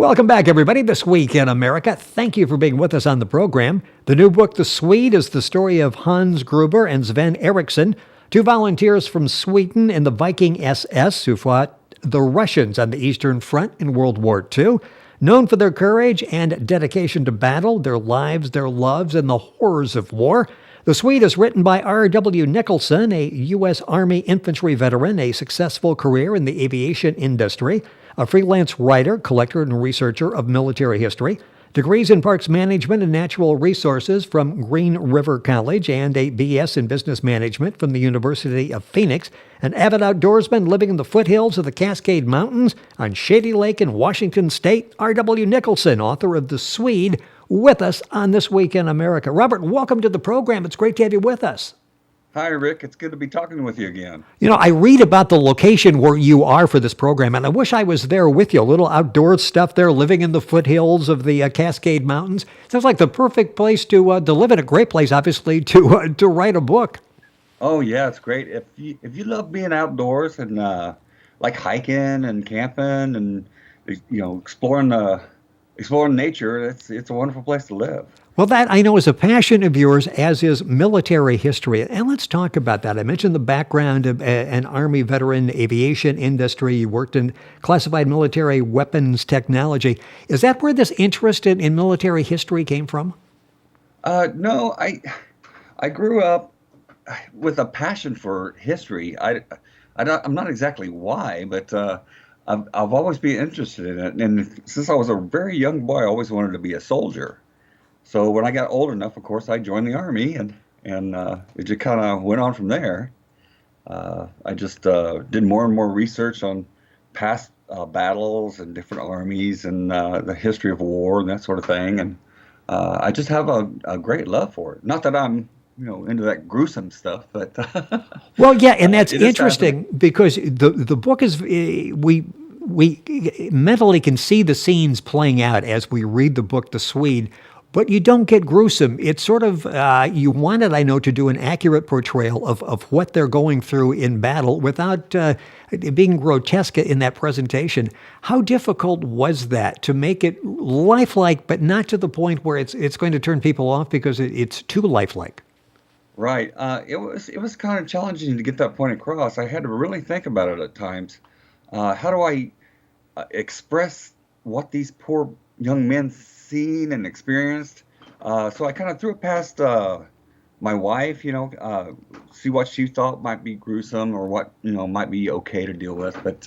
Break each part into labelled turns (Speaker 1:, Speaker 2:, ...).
Speaker 1: Welcome back, everybody, This Week in America. Thank you for being with us on the program. The new book, The Swede, is the story of Hans Gruber and Sven Eriksson, two volunteers from Sweden in the Viking SS who fought the Russians on the Eastern Front in World War II. Known for their courage and dedication to battle, their lives, their loves, and the horrors of war. The Swede is written by R.W. Nichelson, a U.S. Army infantry veteran, a successful career in the aviation industry, a freelance writer, collector, and researcher of military history, degrees in parks management and natural resources from Green River College, and a B.S. in business management from the University of Phoenix, an avid outdoorsman living in the foothills of the Cascade Mountains on Shady Lake in Washington State. R.W. Nichelson, author of The Swede, with us on This Week in America. Robert, welcome to the program. It's great to have you with us.
Speaker 2: Hi, Rick. It's good to be talking with you again.
Speaker 1: You know, I read about the location where you are for this program, and I wish I was there with you. A little outdoor stuff there, living in the foothills of the Cascade Mountains. Sounds like the perfect place to live, and a great place, obviously, to write a book.
Speaker 2: Oh, yeah, it's great. If you love being outdoors and like hiking and camping and exploring nature, it's a wonderful place to live.
Speaker 1: Well, that I know is a passion of yours, as is military history. And let's talk about that. I mentioned the background of an Army veteran, aviation industry. You worked in classified military weapons technology. Is that where this interest in military history came from?
Speaker 2: No, I grew up with a passion for history. I'm not exactly why, but I've always been interested in it. And since I was a very young boy, I always wanted to be a soldier. So when I got old enough, of course, I joined the Army, and it just kind of went on from there. I just did more and more research on past battles and different armies and the history of war and that sort of thing. And I just have a great love for it. Not that I'm into that gruesome stuff, but
Speaker 1: well, yeah, and that's interesting because the book is we mentally can see the scenes playing out as we read the book, The Swede. But you don't get gruesome. It's sort of, you wanted, I know, to do an accurate portrayal of what they're going through in battle without being grotesque in that presentation. How difficult was that to make it lifelike, but not to the point where it's going to turn people off because it's too lifelike?
Speaker 2: Right. It was kind of challenging to get that point across. I had to really think about it at times. How do I express what these poor young men seen and experienced? So I kind of threw it past my wife, see what she thought might be gruesome or what might be okay to deal with. But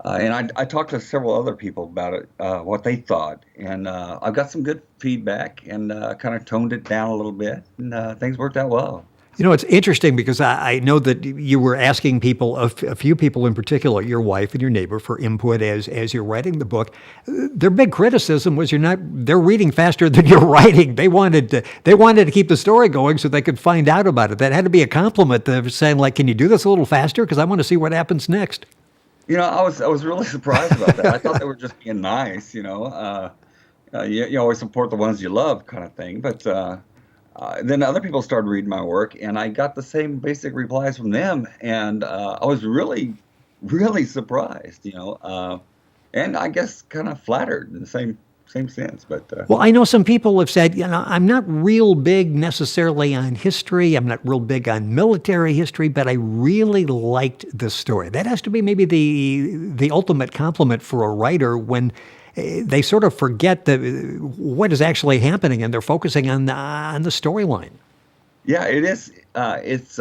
Speaker 2: and I talked to several other people about it, what they thought, and I've got some good feedback, and kind of toned it down a little bit, and things worked out well.
Speaker 1: You know, it's interesting because I know that you were asking people, a few people in particular, your wife and your neighbor, for input as you're writing the book. Their big criticism was they're reading faster than you're writing. They wanted to keep the story going so they could find out about it. That had to be a compliment. They're saying, like, can you do this a little faster? Because I want to see what happens next.
Speaker 2: I was really surprised about that. I thought they were just being nice, you always support the ones you love kind of thing. But then other people started reading my work, and I got the same basic replies from them, and I was really, really surprised, and I guess kind of flattered in the same sense. But
Speaker 1: well, I know some people have said, I'm not real big necessarily on history. I'm not real big on military history, but I really liked this story. That has to be maybe the ultimate compliment for a writer when they sort of forget what is actually happening, and they're focusing on the storyline.
Speaker 2: Yeah, it is. It's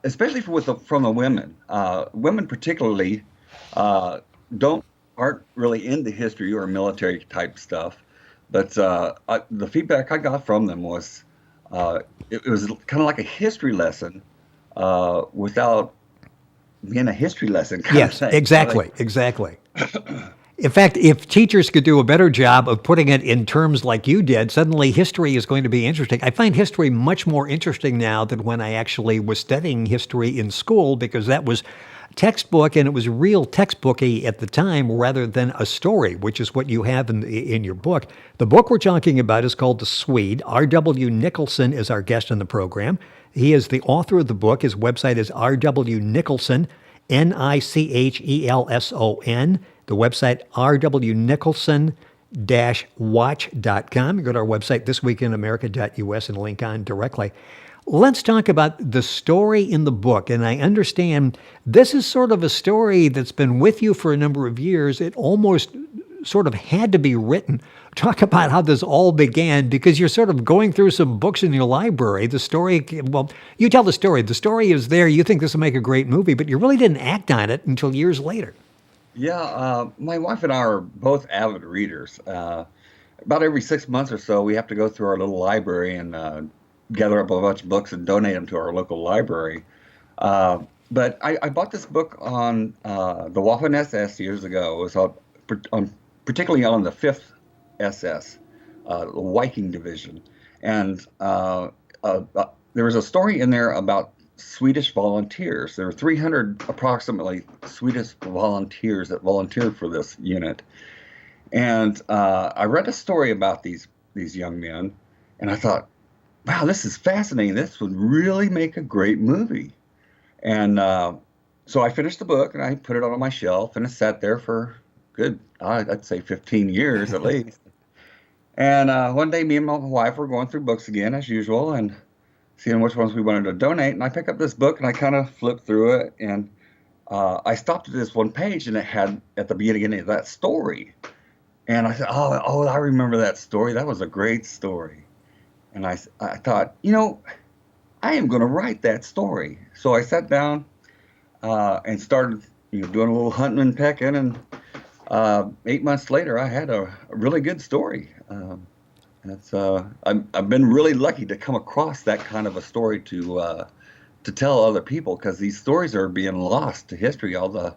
Speaker 2: especially from the women. Women particularly aren't really into history or military type stuff, but the feedback I got from them was it was kind of like a history lesson without being a history lesson.
Speaker 1: Yes, exactly. In fact, if teachers could do a better job of putting it in terms like you did, suddenly history is going to be interesting. I find history much more interesting now than when I actually was studying history in school, because that was textbook, and it was real textbooky at the time rather than a story, which is what you have in your book. The book we're talking about is called The Swede. R.W. Nichelson is our guest on the program. He is the author of the book. His website is rwnichelson.com. Nichelson. The website, rwnicholson-watch.com. You go to our website, thisweekinamerica.us, and link on directly. Let's talk about the story in the book. And I understand this is sort of a story that's been with you for a number of years. It almost sort of had to be written. Talk about how this all began, because you're sort of going through some books in your library. The story, well, you tell the story. The story is there. You think this will make a great movie, but you really didn't act on it until years later.
Speaker 2: Yeah, my wife and I are both avid readers. About every 6 months or so, we have to go through our little library and gather up a bunch of books and donate them to our local library. But I bought this book on the Waffen SS years ago. It was particularly on the 5th SS, the Viking division. And there was a story in there about Swedish volunteers. There were 300 approximately Swedish volunteers that volunteered for this unit. And I read a story about these young men, and I thought, wow, this is fascinating. This would really make a great movie. And so I finished the book, and I put it on my shelf, and it sat there for good, I'd say 15 years at least. And one day, me and my wife were going through books again, as usual, and seeing which ones we wanted to donate. And I picked up this book, and I kind of flipped through it, and I stopped at this one page, and it had at the beginning of that story. And I said, oh, I remember that story. That was a great story. And I thought, I am going to write that story. So I sat down and started, doing a little hunting and pecking. And 8 months later, I had a really good story. I've been really lucky to come across that kind of a story to tell other people, because these stories are being lost to history. All the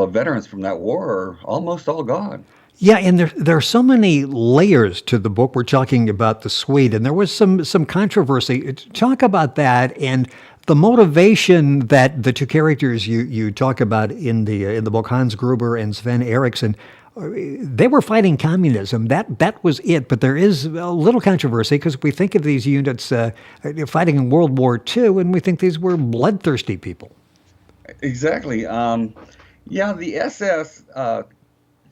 Speaker 2: veterans from that war are almost all gone.
Speaker 1: Yeah, and there are so many layers to the book. We're talking about the Swede, and there was some controversy. Talk about that and the motivation that the two characters you talk about in the book, Hans Gruber and Sven Eriksson, they were fighting communism. That was it. But there is a little controversy, because we think of these units fighting in World War II, and we think these were bloodthirsty people.
Speaker 2: Exactly. Yeah, the SS.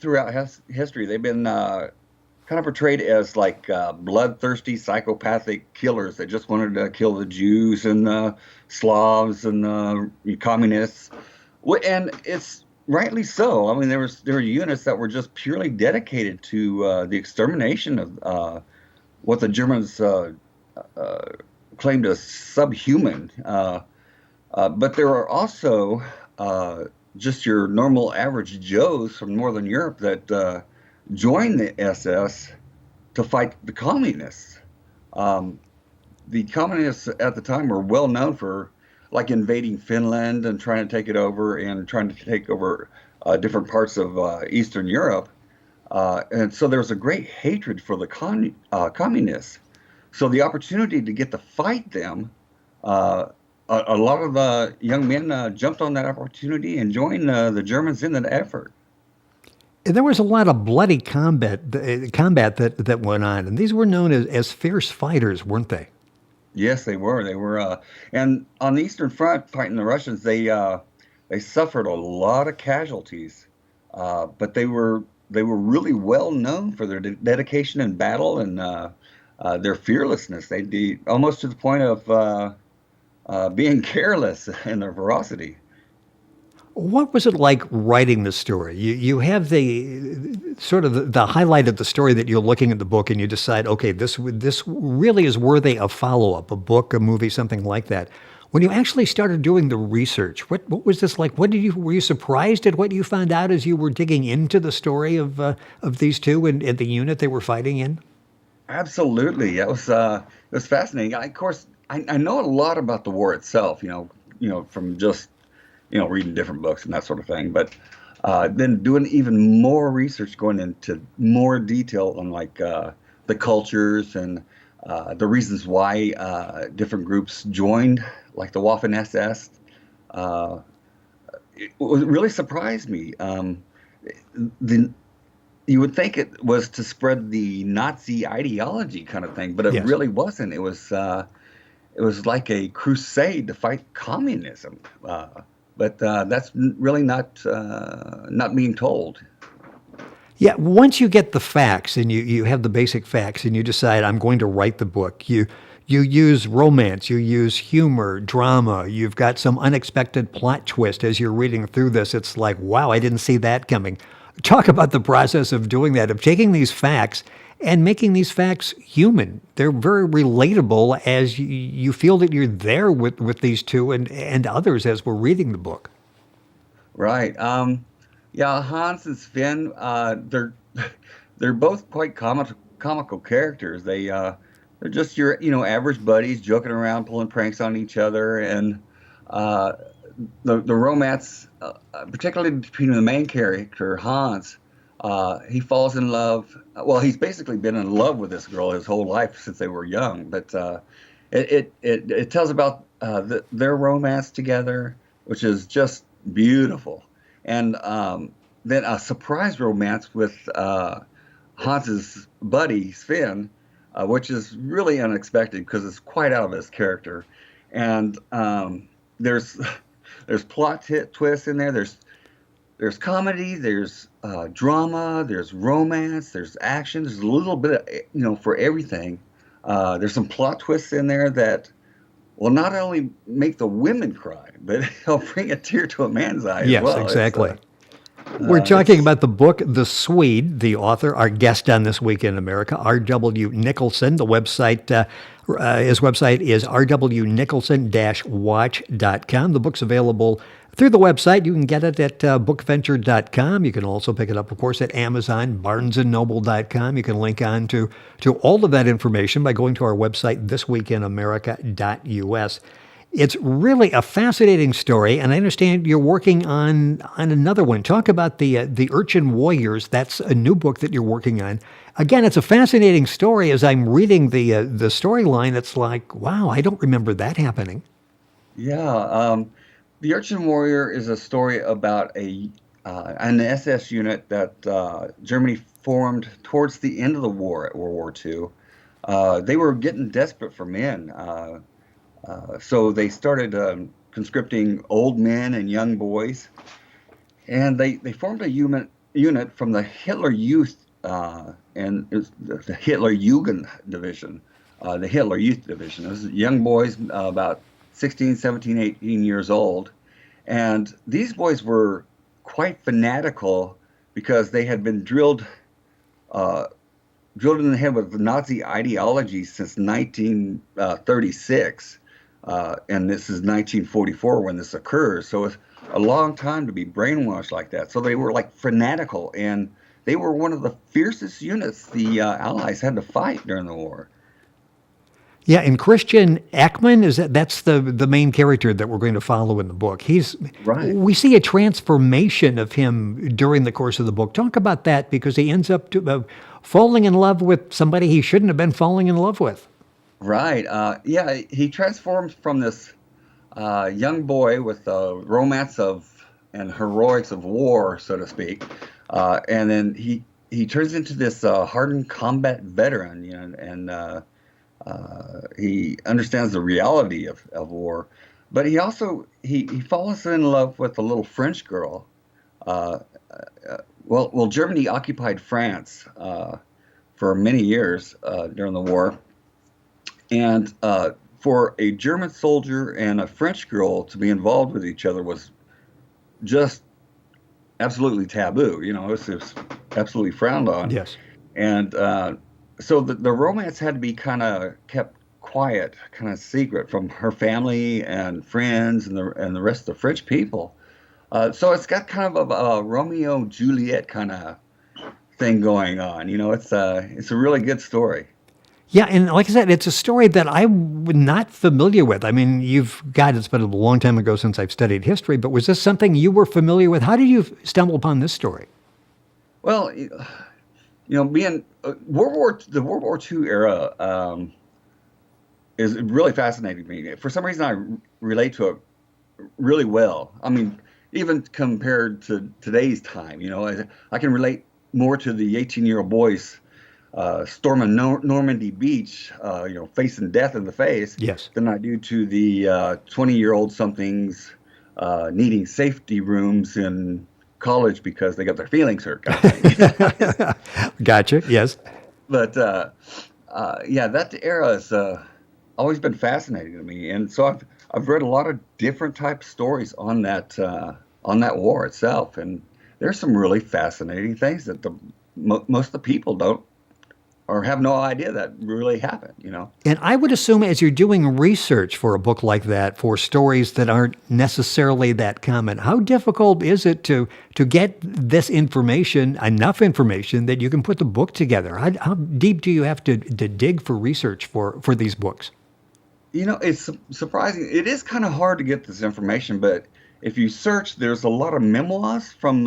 Speaker 2: Throughout history, they've been kind of portrayed as like bloodthirsty, psychopathic killers that just wanted to kill the Jews and Slavs and communists. And it's rightly so. I mean, there were units that were just purely dedicated to the extermination of what the Germans claimed as subhuman. But there are also just your normal average Joes from Northern Europe that joined the SS to fight the communists. The communists at the time were well known for like invading Finland and trying to take it over, and trying to take over different parts of Eastern Europe. And so there was a great hatred for the communists. So the opportunity to get to fight them, a lot of the young men jumped on that opportunity and joined the Germans in that effort.
Speaker 1: And there was a lot of bloody combat that went on, and these were known as fierce fighters, weren't they?
Speaker 2: Yes, they were. They were, and on the Eastern Front, fighting the Russians, they suffered a lot of casualties, but they were really well known for their dedication in battle and their fearlessness. They'd be almost to the point of being careless in their ferocity.
Speaker 1: What was it like writing the story? You have the sort of the highlight of the story that you're looking at the book, and you decide, okay, this really is worthy of follow-up, a book, a movie, something like that. When you actually started doing the research, what was this like? Were you surprised at what you found out as you were digging into the story of these two and the unit they were fighting in?
Speaker 2: Absolutely, it was fascinating. Of course, I know a lot about the war itself, from just reading different books and that sort of thing. But then doing even more research, going into more detail on like the cultures and the reasons why different groups joined, like the Waffen SS, it really surprised me. You would think it was to spread the Nazi ideology kind of thing, but it really wasn't. It was like a crusade to fight communism. but that's really not being told.
Speaker 1: Yeah, once you get the facts and you have the basic facts and you decide I'm going to write the book, you use romance, you use humor, drama, you've got some unexpected plot twist as you're reading through this. It's like, wow, I didn't see that coming. Talk about the process of doing that, of taking these facts and making these facts human. They're very relatable as you feel that you're there with these two and others as we're reading the book.
Speaker 2: Right. Yeah, Hans and Sven, they're both quite comical characters. They're just your average buddies joking around, pulling pranks on each other, and uh, the romance, particularly between the main character Hans, he falls in love. Well, he's basically been in love with this girl his whole life since they were young. But it tells about their romance together, which is just beautiful, and then a surprise romance with Hans's buddy Sven, which is really unexpected because it's quite out of his character, and there's there's twists in there. There's comedy, there's drama, there's romance, there's action. There's a little bit of for everything. There's some plot twists in there that will not only make the women cry, but it'll bring a tear to a man's eye as
Speaker 1: Yes,
Speaker 2: well.
Speaker 1: exactly. We're talking
Speaker 2: It's
Speaker 1: about the book, The Swede, the author, our guest on This Week in America, R.W. Nichelson. The website, his website is rwnicholson-watch.com. The book's available through the website. You can get it at bookventure.com. You can also pick it up, of course, at Amazon, barnesandnoble.com. You can link on to all of that information by going to our website, thisweekinamerica.us. It's really a fascinating story, and I understand you're working on another one. Talk about the Urchin Warriors. That's a new book that you're working on. Again, it's a fascinating story. As I'm reading the storyline, it's like, wow, I don't remember that happening.
Speaker 2: Yeah, the Urchin Warrior is a story about an SS unit that Germany formed towards the end of the war at World War II. They were getting desperate for men. So they started conscripting old men and young boys, and they formed a unit from the Hitler Youth and it's the Hitler Jugend Division, the Hitler Youth Division. Those young boys about 16, 17, 18 years old, and these boys were quite fanatical because they had been uh, drilled in the head with Nazi ideology since 1936. And this is 1944 when this occurs. So it's a long time to be brainwashed like that. So they were like fanatical, and they were one of the fiercest units the Allies had to fight during the war.
Speaker 1: Yeah, and Christian Ekman, that's the main character that we're going to follow in the book.
Speaker 2: Right.
Speaker 1: We see a transformation of him during the course of the book. Talk about that, because he ends up falling in love with somebody he shouldn't have been falling in love with.
Speaker 2: Right. Yeah, he transforms from this young boy with the romance of and heroics of war, so to speak, and then he turns into this hardened combat veteran, and he understands the reality of war. But he also he falls in love with a little French girl. Uh, well, Germany occupied France for many years during the war. And for a German soldier and a French girl to be involved with each other was just absolutely taboo. It was absolutely frowned on.
Speaker 1: Yes.
Speaker 2: And so the romance had to be kind of kept quiet, kind of secret from her family and friends and the rest of the French people. So it's got kind of a Romeo Juliet kind of thing going on. It's a really good story.
Speaker 1: Yeah, and like I said, it's a story that I'm not familiar with. I mean, it's been a long time ago since I've studied history, but was this something you were familiar with? How did you stumble upon this story?
Speaker 2: Well, being the World War II era is really fascinating to me. For some reason, I relate to it really well. I mean, even compared to today's time, I can relate more to the 18-year-old boys storming Normandy Beach, facing death in the face,
Speaker 1: Yes.
Speaker 2: than I do to the 20-year-old somethings needing safety rooms in college because they got their feelings hurt, kind of thing.
Speaker 1: Gotcha. Yes.
Speaker 2: But yeah, that era has always been fascinating to me, and so I've read a lot of different type stories on that war itself, and there's some really fascinating things that most of the people don't or have no idea that really happened.
Speaker 1: And I would assume as you're doing research for a book like that, for stories that aren't necessarily that common, how difficult is it to get this information, enough information that you can put the book together? How deep do you have to dig for research for these books?
Speaker 2: It's surprising. It is kind of hard to get this information, but if you search, there's a lot of memoirs from,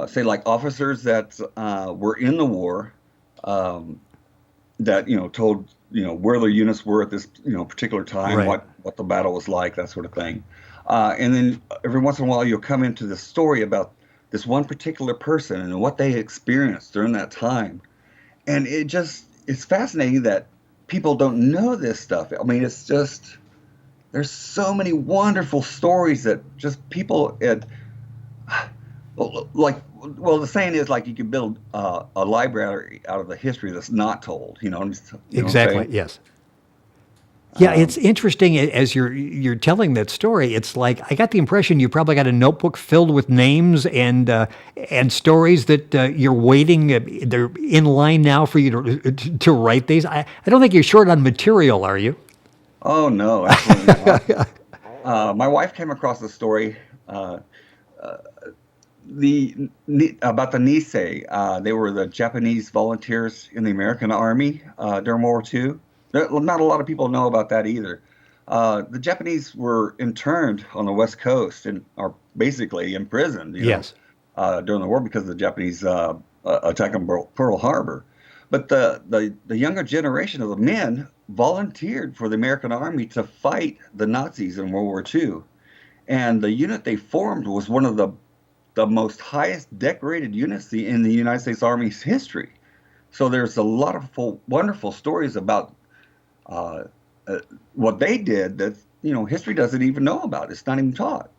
Speaker 2: say, like officers that were in the war, that told where their units were at this particular time,
Speaker 1: Right.
Speaker 2: what the battle was like, that sort of thing. And then every once in a while, you'll come into the story about this one particular person and what they experienced during that time, and it's fascinating that people don't know this stuff. I mean, it's just there's so many wonderful stories that just people the saying is like you could build a library out of the history that's not told. You know what I'm
Speaker 1: Exactly.
Speaker 2: saying?
Speaker 1: Yes. Yeah, it's interesting as you're telling that story. It's like I got the impression you probably got a notebook filled with names and stories that you're waiting. They're in line now for you to write these. I don't think you're short on material, are you?
Speaker 2: Oh no, absolutely not. My wife came across the story. About the Nisei. They were the Japanese volunteers in the American Army during World War II. Not a lot of people know about that either. The Japanese were interned on the West Coast and are basically imprisoned.
Speaker 1: Yes.
Speaker 2: During the war because of the Japanese attack on Pearl Harbor. But the younger generation of the men volunteered for the American Army to fight the Nazis in World War II. And the unit they formed was one of the most highest decorated units in the United States Army's history. So there's a lot of wonderful stories about what they did that history doesn't even know about. It's not even taught.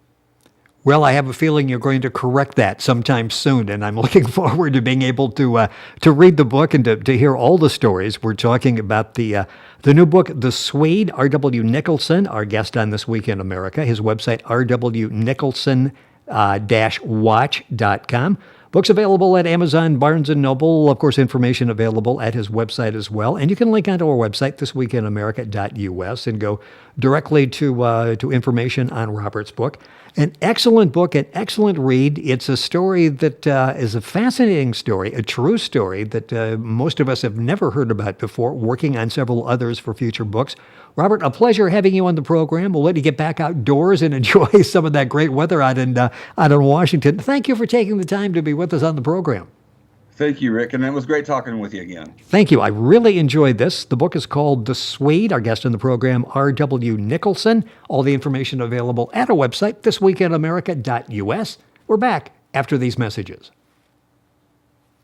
Speaker 1: Well, I have a feeling you're going to correct that sometime soon, and I'm looking forward to being able to read the book and to hear all the stories. We're talking about the new book, The Swede, R.W. Nichelson, our guest on This Week in America. His website, rwnicholson-watch.com. Books available at Amazon, Barnes & Noble. Of course, information available at his website as well. And you can link onto our website, thisweekinamerica.us, and go directly to information on Robert's book. An excellent book, an excellent read. It's a story that is a fascinating story, a true story that most of us have never heard about before, working on several others for future books. Robert, a pleasure having you on the program. We'll let you get back outdoors and enjoy some of that great weather out in Washington. Thank you for taking the time to be with us on the program.
Speaker 2: Thank you, Rick, and it was great talking with you again.
Speaker 1: Thank you. I really enjoyed this. The book is called The Swede. Our guest on the program, R.W. Nichelson. All the information available at our website, thisweekinamerica.us. We're back after these messages.